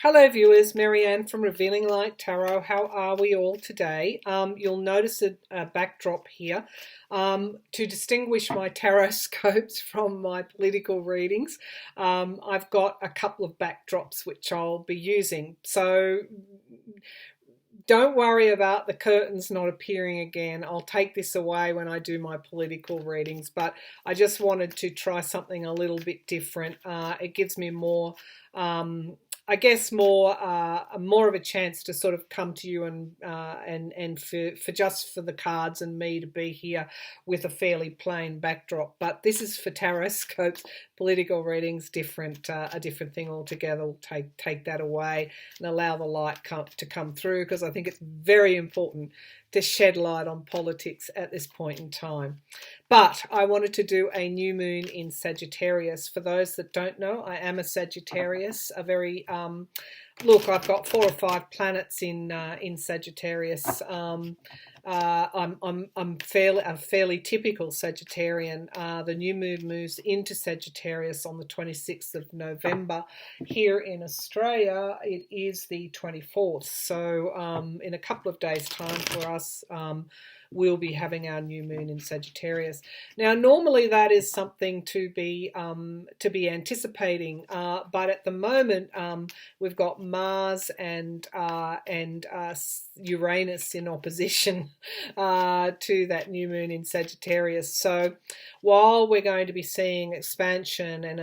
Hello viewers, Marianne from Revealing Light Tarot. How are we all today? You'll notice a backdrop here to distinguish my tarot scopes from my political readings. I've got a couple of backdrops which I'll be using. So don't worry about the curtains not appearing again. I'll take this away when I do my political readings, but I just wanted to try something a little bit different. It gives me more I guess more of a chance to sort of come to you and for just for the cards and me to be here with a fairly plain backdrop. But this is for tarot scopes, political readings, a different thing altogether. We'll take that away and allow the light to come through, because I think it's very important to shed light on politics at this point in time. But I wanted to do a new moon in Sagittarius. For those that don't know, I am a Sagittarius, a very look, I've got 4 or 5 planets in Sagittarius. I'm a fairly typical Sagittarian. The new moon moves into Sagittarius on the 26th of November. Here in Australia, it is the 24th. So in a couple of days' time for us, we'll be having our new moon in Sagittarius. Now, normally that is something to be anticipating, but at the moment we've got Mars and Uranus in opposition to that new moon in Sagittarius. So while we're going to be seeing expansion and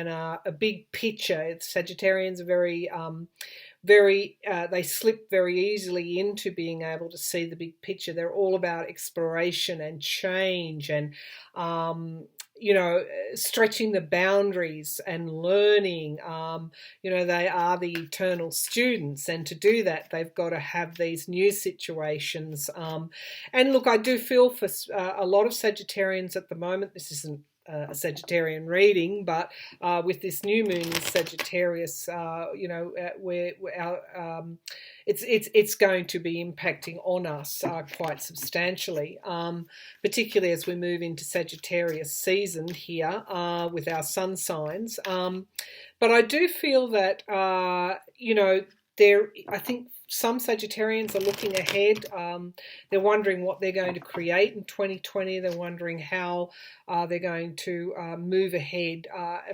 a big picture, Sagittarians are they slip very easily into being able to see the big picture. They're all about exploration and change and stretching the boundaries and learning. They are the eternal students, and to do that they've got to have these new situations. And look, I do feel for a lot of Sagittarians at the moment. This isn't a Sagittarian reading, but with this new moon in Sagittarius, it's going to be impacting on us quite substantially, particularly as we move into Sagittarius season here with our sun signs. But I do feel that I think some Sagittarians are looking ahead. They're wondering what they're going to create in 2020. They're wondering how they're going to move ahead.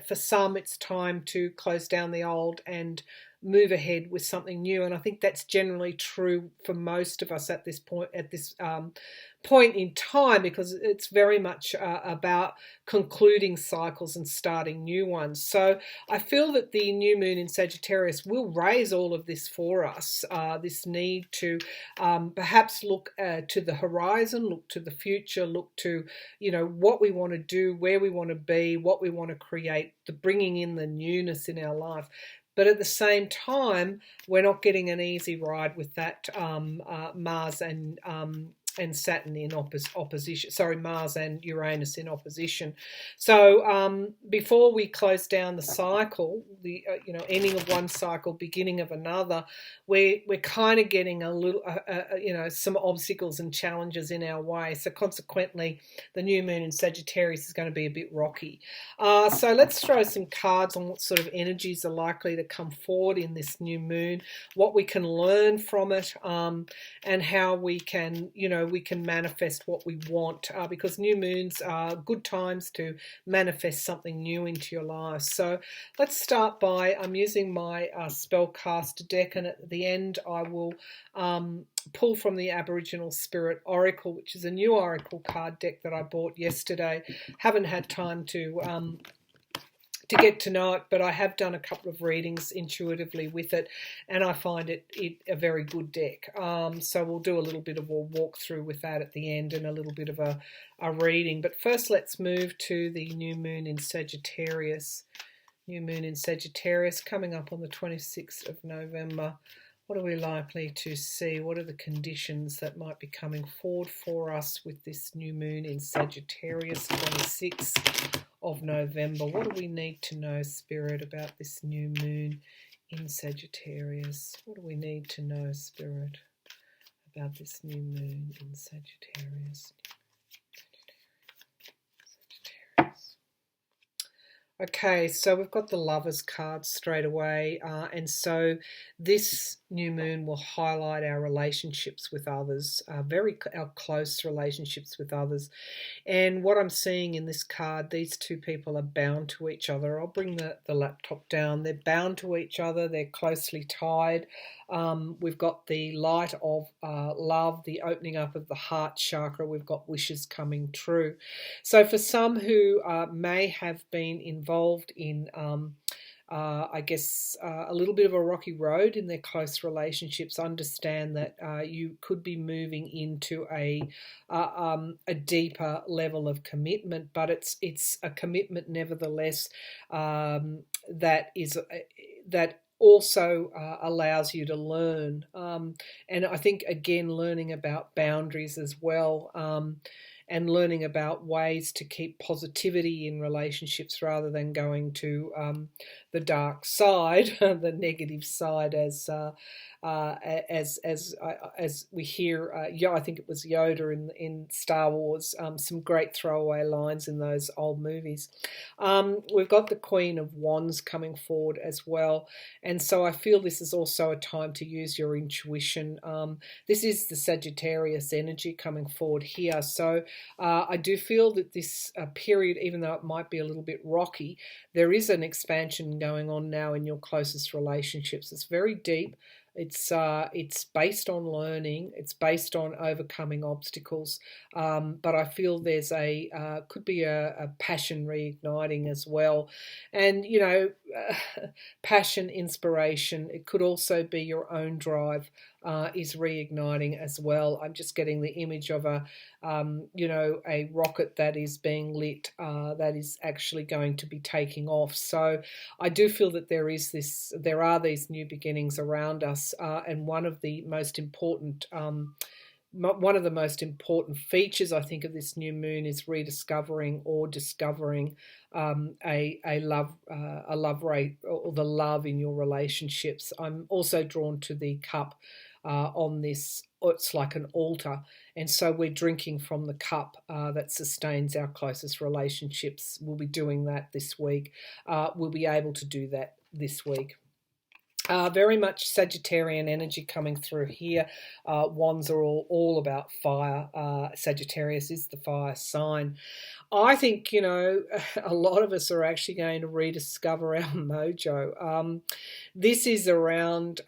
For some, it's time to close down the old and move ahead with something new. And I think that's generally true for most of us at this point in time, because it's very much about concluding cycles and starting new ones. So I feel that the new moon in Sagittarius will raise all of this for us, this need to perhaps look to the horizon, look to the future, look to what we want to do, where we want to be, what we want to create, the bringing in the newness in our life. But at the same time, we're not getting an easy ride with that Mars and Saturn in opposition. Sorry, Mars and Uranus in opposition. So before we close down the cycle, the ending of one cycle, beginning of another, we're kind of getting a little some obstacles and challenges in our way. So consequently, the new moon in Sagittarius is going to be a bit rocky. So let's throw some cards on what sort of energies are likely to come forward in this new moon, what we can learn from it, and how we can manifest what we want, because new moons are good times to manifest something new into your life. So let's start by, I'm using my SpellCaster deck, and at the end I will pull from the Aboriginal Spirit Oracle, which is a new oracle card deck that I bought yesterday. Haven't had time to get to know it, but I have done a couple of readings intuitively with it, and I find it a very good deck. So we'll do a little bit of a walkthrough with that at the end and a little bit of a reading. But first, let's move to the new moon in Sagittarius. New moon in Sagittarius coming up on the 26th of November. What are we likely to see? What are the conditions that might be coming forward for us with this new moon in Sagittarius, 26th of November? What do we need to know, Spirit, about this new moon in Sagittarius? What do we need to know, Spirit, about this new moon in Sagittarius? Okay, so we've got the Lovers card straight away, and so this new moon will highlight our relationships with others, our close relationships with others. And what I'm seeing in this card, these two people are bound to each other. I'll bring the laptop down. They're bound to each other. They're closely tied. We've got the light of love, the opening up of the heart chakra. We've got wishes coming true. So for some who may have been involved in I guess a little bit of a rocky road in their close relationships, understand that you could be moving into a deeper level of commitment, but it's a commitment nevertheless that also allows you to learn, and I think again learning about boundaries as well. And learning about ways to keep positivity in relationships rather than going to the dark side, the negative side, as we hear. I think it was Yoda in Star Wars. Some great throwaway lines in those old movies. We've got the Queen of Wands coming forward as well, and so I feel this is also a time to use your intuition. This is the Sagittarius energy coming forward here, so I do feel that this period, even though it might be a little bit rocky, there is an expansion going on now in your closest relationships. It's very deep. It's based on learning. It's based on overcoming obstacles. But I feel there's could be a passion reigniting as well, and passion, inspiration. It could also be your own drive is reigniting as well. I'm just getting the image of a rocket that is being lit, that is actually going to be taking off. So I do feel that there are these new beginnings around us, and one of the most important features, I think, of this new moon is rediscovering or discovering a love rate, or the love in your relationships. I'm also drawn to the cup on this. It's like an altar, and so we're drinking from the cup that sustains our closest relationships. We'll be doing that this week. We'll be able to do that this week. Very much Sagittarian energy coming through here. Wands are all about fire. Sagittarius is the fire sign. I think, a lot of us are actually going to rediscover our mojo. This is around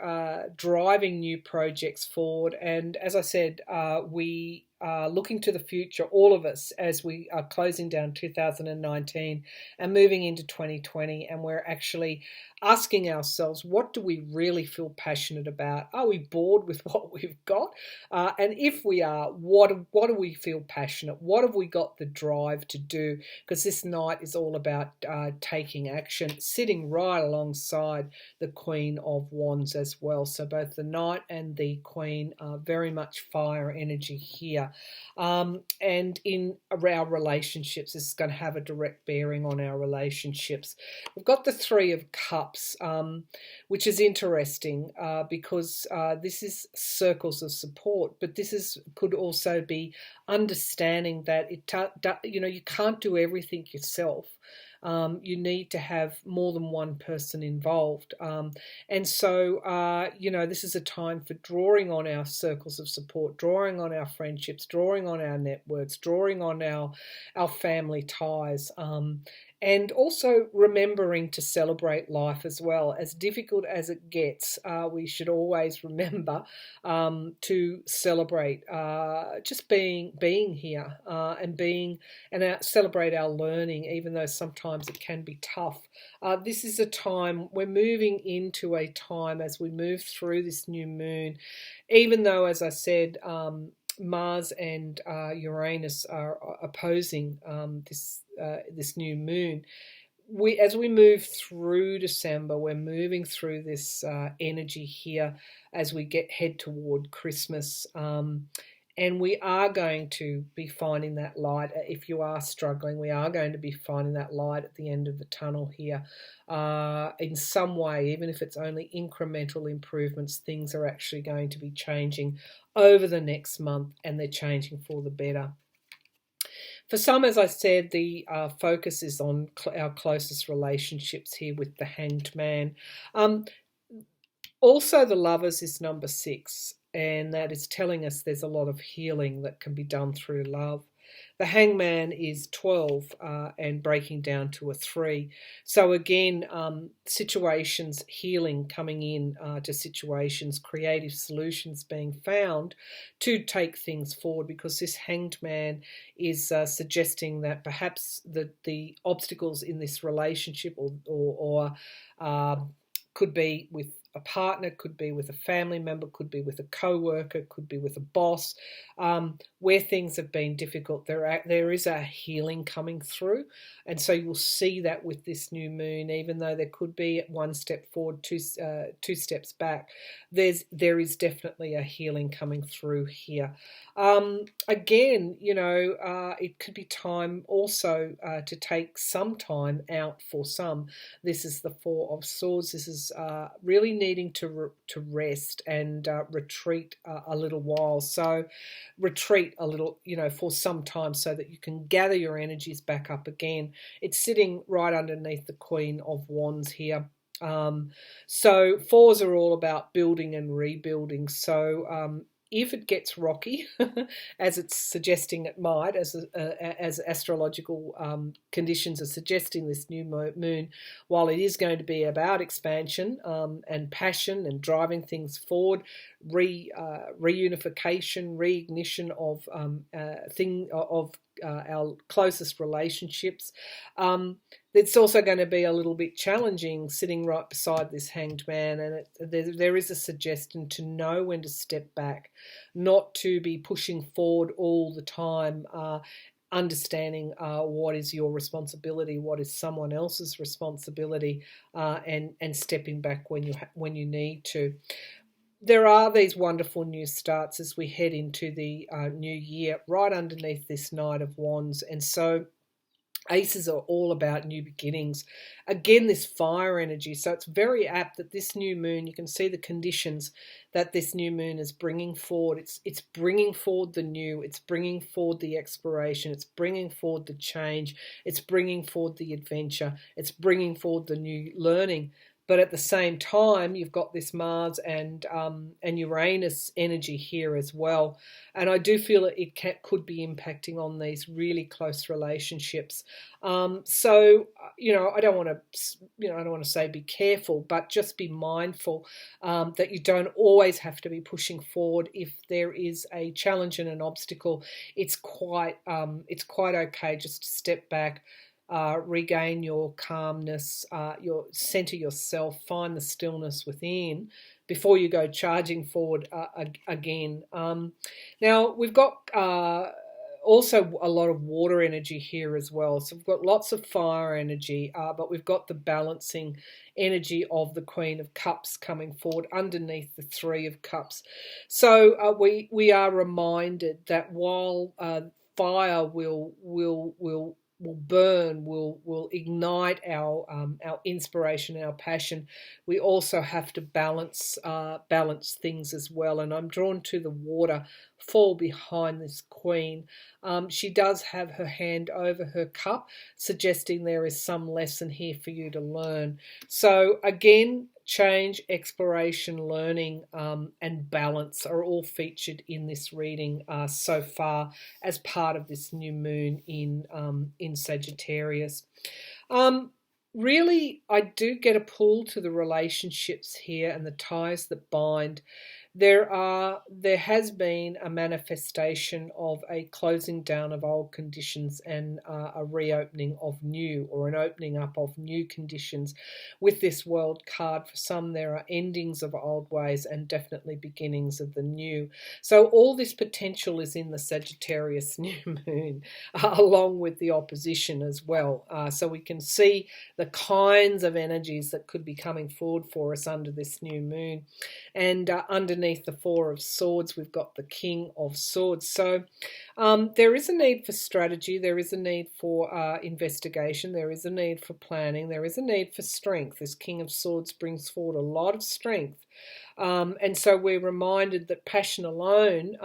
driving new projects forward. And as I said, we are looking to the future, all of us, as we are closing down 2019 and moving into 2020. And we're actually asking ourselves, what do we really feel passionate about? Are we bored with what we've got? And if we are, what do we feel passionate? What have we got the drive to do? Because this night is all about taking action, sitting right alongside the Queen of Wands as well. So both the Knight and the Queen are very much fire energy here. And in our relationships, this is going to have a direct bearing on our relationships. We've got the Three of Cups, which is interesting because this is circles of support, but could also be understanding that you can't do everything yourself. You need to have more than one person involved. And so, this is a time for drawing on our circles of support, drawing on our friendships, drawing on our networks, drawing on our family ties. And also remembering to celebrate life as well. As difficult as it gets, we should always remember to celebrate just being here and celebrate our learning, even though sometimes it can be tough. This is a time, we're moving into a time as we move through this new moon, even though, as I said, Mars and Uranus are opposing this new moon. As we move through December, we're moving through this energy here as we head toward Christmas. And we are going to be finding that light. If you are struggling, we are going to be finding that light at the end of the tunnel here. In some way, even if it's only incremental improvements, things are actually going to be changing over the next month, and they're changing for the better. For some, as I said, the focus is on our closest relationships here with the Hanged Man. Also, the Lovers is number 6, and that is telling us there's a lot of healing that can be done through love. The Hangman is 12 and breaking down to a 3. So again, situations, healing coming in to situations, creative solutions being found to take things forward, because this Hanged Man is suggesting that perhaps the obstacles in this relationship or could be with a partner, could be with a family member, could be with a co-worker, could be with a boss, where things have been difficult. There is a healing coming through, and so you'll see that with this new moon. Even though there could be one step forward, two steps back, there is definitely a healing coming through here. Again, it could be time also to take some time out for some. This is the Four of Swords. This is really needing to rest and retreat a little while. So retreat a little, for some time, so that you can gather your energies back up again. It's sitting right underneath the Queen of Wands here. So fours are all about building and rebuilding. So if it gets rocky, as it's suggesting it might, as astrological conditions are suggesting this new moon, while it is going to be about expansion and passion and driving things forward, reunification, reignition of our closest relationships. It's also going to be a little bit challenging sitting right beside this Hanged Man, and there is a suggestion to know when to step back, not to be pushing forward all the time, understanding what is your responsibility, what is someone else's responsibility, and stepping back when you need to. There are these wonderful new starts as we head into the new year, right underneath this Knight of Wands. And so aces are all about new beginnings. Again, this fire energy. So it's very apt that this new moon, you can see the conditions that this new moon is bringing forward. It's bringing forward the new. It's bringing forward the exploration. It's bringing forward the change. It's bringing forward the adventure. It's bringing forward the new learning. But at the same time, you've got this Mars and Uranus energy here as well, and I do feel that it could be impacting on these really close relationships. So I don't want to say be careful, but just be mindful that you don't always have to be pushing forward. If there is a challenge and an obstacle, it's quite okay just to step back. Regain your calmness, center yourself, find the stillness within before you go charging forward again. Now, we've got also a lot of water energy here as well. So we've got lots of fire energy, but we've got the balancing energy of the Queen of Cups coming forward underneath the Three of Cups. So we are reminded that while fire will burn, will ignite our inspiration, our passion, we also have to balance things as well. And I'm drawn to the water fall behind this Queen. She does have her hand over her cup, suggesting there is some lesson here for you to learn. So again, change, exploration, learning, and balance are all featured in this reading so far as part of this new moon in Sagittarius. Really, I do get a pull to the relationships here and the ties that bind. There has been a manifestation of a closing down of old conditions and a reopening of new, or an opening up of new conditions. With this World card, for some there are endings of old ways and definitely beginnings of the new. So all this potential is in the Sagittarius new moon, along with the opposition as well. So we can see the kinds of energies that could be coming forward for us under this new moon. And underneath the Four of Swords, we've got the King of Swords. So there is a need for strategy, there is a need for investigation, there is a need for planning, there is a need for strength. This King of Swords brings forward a lot of strength. And so we're reminded that passion alone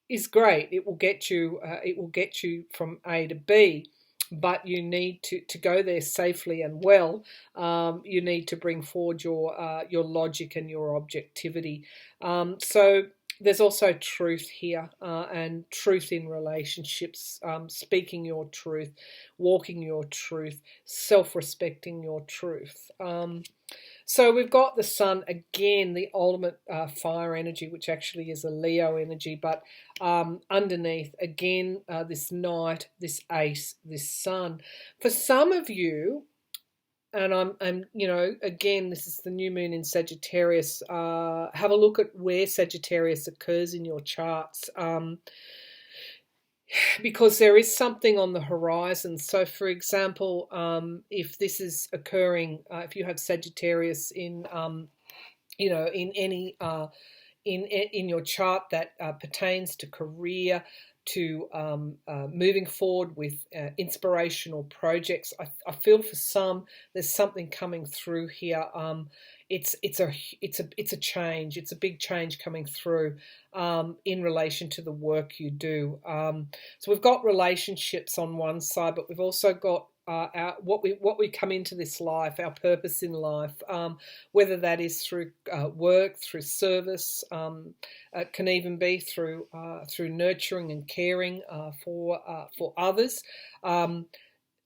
is great. It will get you. It will get you from A to B, but you need to go there safely and well. You need to bring forward your logic and your objectivity. So there's also truth here, and truth in relationships, speaking your truth, walking your truth, self-respecting your truth. So we've got the sun again, the ultimate fire energy, which actually is a Leo energy, but underneath again this knight, this ace, this sun. For some of you, and I'm you know, again, this is the new moon in Sagittarius. Have a look at where Sagittarius occurs in your charts. Because there is something on the horizon. So, for example, if this is occurring, if you have Sagittarius in, you know, in any in your chart that pertains to career, to moving forward with inspirational projects, I feel for some there's something coming through here. It's a change. It's a big change coming through in relation to the work you do. So we've got relationships on one side, but we've also got what we come into this life, our purpose in life, whether that is through work, through service, it can even be through nurturing and caring for others.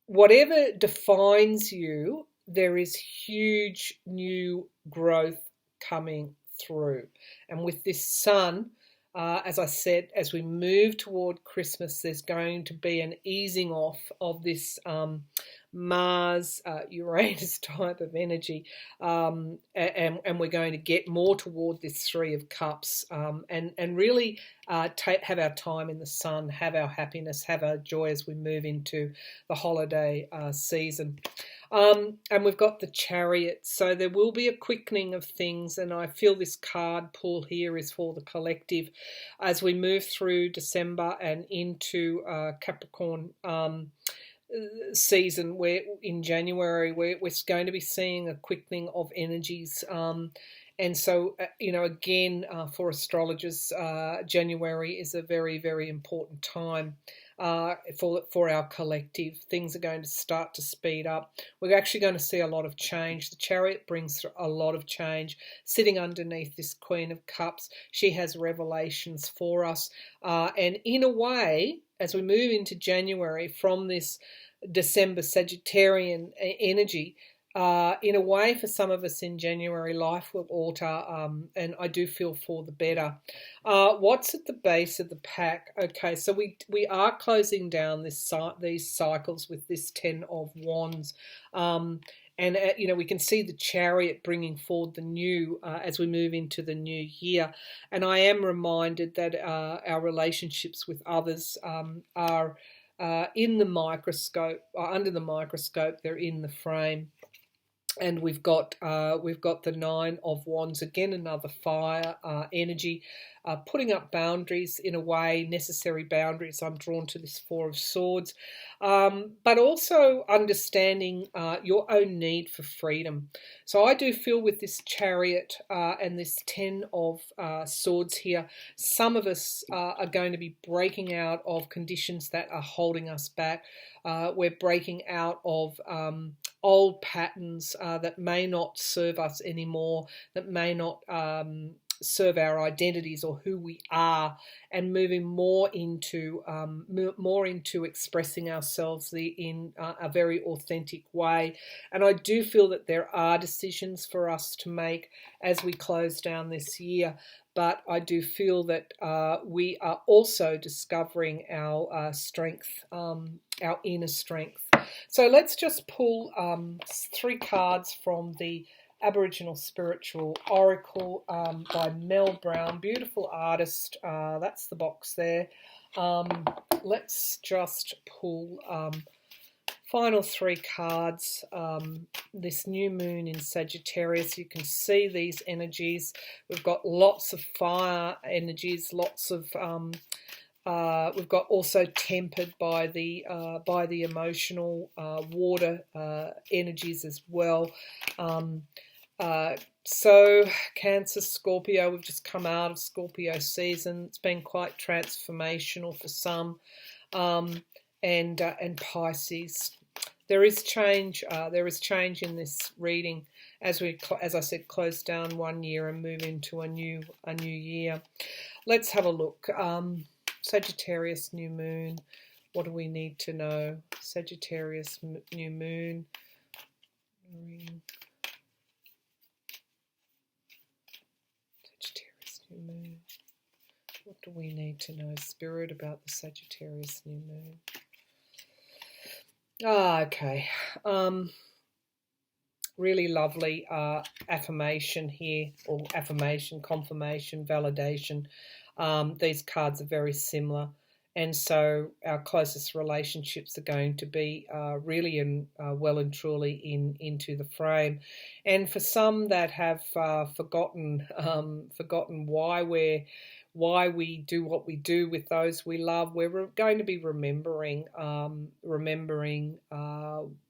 Whatever defines you, there is huge new growth coming through. And with this sun, as I said, as we move toward Christmas, there's going to be an easing off of this Mars, Uranus type of energy, and we're going to get more toward this Three of Cups, and really have our time in the sun, have our happiness, have our joy as we move into the holiday season. And we've got the Chariot, so there will be a quickening of things, and I feel this card pull here is for the collective as we move through December and into Capricorn season, where in January we're going to be seeing a quickening of energies. And so, you know, again, for astrologers, January is a very, very important time for our collective. Things are going to start to speed up. We're actually going to see a lot of change. The Chariot brings a lot of change. Sitting underneath this Queen of Cups, she has revelations for us. And in a way, as we move into January from this December Sagittarian energy, in a way, for some of us in January, life will alter, and I do feel for the better. What's at the base of the pack? Okay, so we are closing down these cycles with this Ten of Wands. And, you know, we can see the Chariot bringing forward the new as we move into the new year. And I am reminded that our relationships with others are in the microscope, under the microscope, they're in the frame. And we've got the Nine of Wands, again another fire energy, putting up boundaries in a way, necessary boundaries. I'm drawn to this Four of Swords, but also understanding your own need for freedom. So I do feel with this Chariot and this Ten of Swords here, some of us are going to be breaking out of conditions that are holding us back. We're breaking out of old patterns that may not serve us anymore, that may not serve our identities or who we are, and moving more into expressing ourselves in a very authentic way. And I do feel that there are decisions for us to make as we close down this year, but I do feel that we are also discovering our strength, our inner strength. So let's just pull 3 cards from the Aboriginal Spiritual Oracle by Mel Brown, beautiful artist. That's the box there. Let's just pull final 3 cards. This new moon in Sagittarius, you can see these energies. We've got lots of fire energies, lots of we've got also tempered by the emotional water energies as well. So Cancer, Scorpio, we've just come out of Scorpio season. It's been quite transformational for some, and Pisces. There is change. There is change in this reading as we, as I said, close down 1 year and move into a new year. Let's have a look. Sagittarius new moon. What do we need to know? Sagittarius new moon. Sagittarius new moon. What do we need to know, Spirit, about the Sagittarius new moon? Okay. Really lovely affirmation here, or affirmation, confirmation, validation. These cards are very similar, and so our closest relationships are going to be really well and truly into the frame. And for some that have forgotten why we do what we do with those we love, we're going to be remembering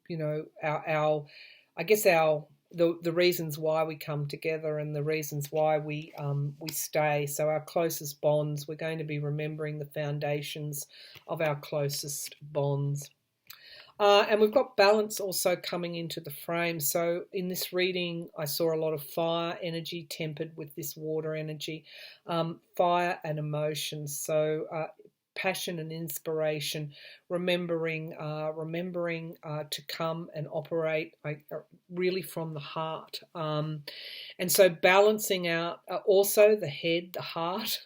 you know, the reasons why we come together and the reasons why we stay. So our closest bonds, we're going to be remembering the foundations of our closest bonds. And we've got balance also coming into the frame. So in this reading, I saw a lot of fire energy tempered with this water energy, fire and emotions. So passion and inspiration, remembering to come and operate really from the heart. And so balancing out also the head, the heart,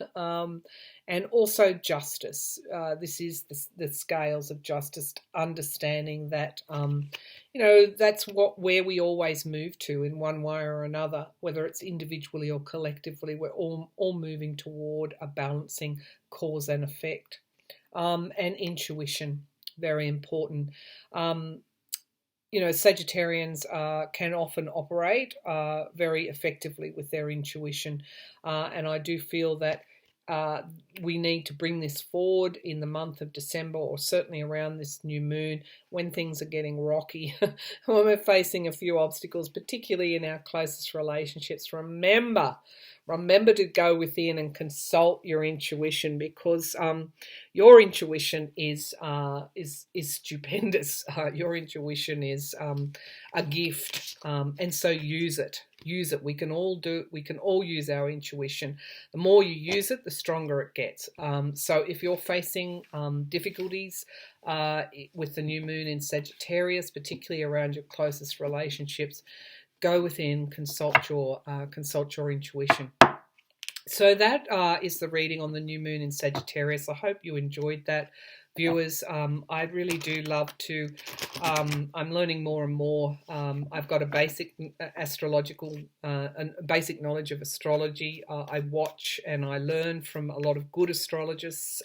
and also justice. This is the scales of justice, understanding that, you know, that's where we always move to in one way or another, whether it's individually or collectively. We're all moving toward a balancing cause and effect. And intuition, very important. You know, Sagittarians can often operate very effectively with their intuition, and I do feel that we need to bring this forward in the month of December, or certainly around this new moon when things are getting rocky, when we're facing a few obstacles, particularly in our closest relationships. Remember to go within and consult your intuition, because your intuition is stupendous. Your intuition is a gift, and so use it. Use it. We can all use our intuition. The more you use it, the stronger it gets. So if you're facing difficulties with the new moon in Sagittarius, particularly around your closest relationships, go within, consult your intuition. So that is the reading on the new moon in Sagittarius. I hope you enjoyed that, viewers. I really do love to, I'm learning more and more. I've got a basic basic knowledge of astrology. I watch and I learn from a lot of good astrologists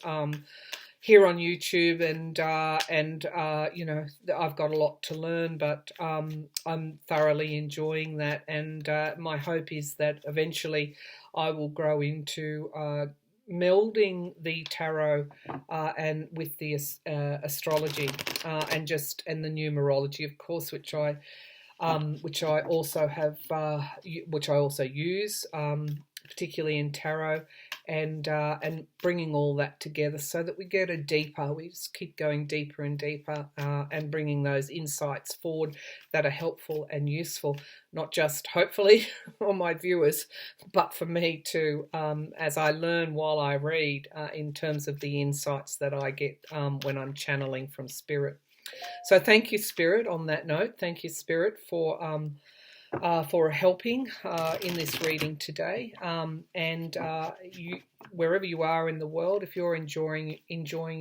here on YouTube, and you know, I've got a lot to learn, but I'm thoroughly enjoying that, and my hope is that eventually I will grow into melding the tarot and with the astrology and the numerology, of course, which I also have, which I also use, particularly in tarot, and bringing all that together so that we just keep going deeper and deeper, and bringing those insights forward that are helpful and useful, not just hopefully for my viewers, but for me too, as I learn while I read, in terms of the insights that I get when I'm channeling from Spirit. So thank you, Spirit, on that note. Thank you, Spirit, for helping in this reading today, and you, wherever you are in the world, if you're enjoying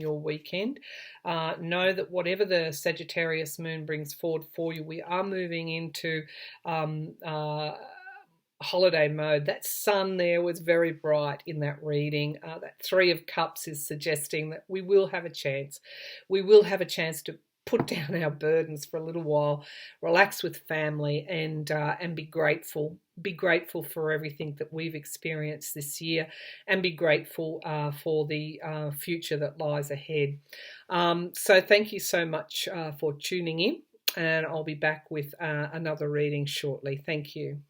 your weekend, know that whatever the Sagittarius moon brings forward for you, we are moving into holiday mode. That sun there was very bright in that reading. That Three of Cups is suggesting that we will have a chance. We will have a chance to put down our burdens for a little while, relax with family, and be grateful. Be grateful for everything that we've experienced this year, and be grateful for the future that lies ahead. So thank you so much for tuning in, and I'll be back with another reading shortly. Thank you.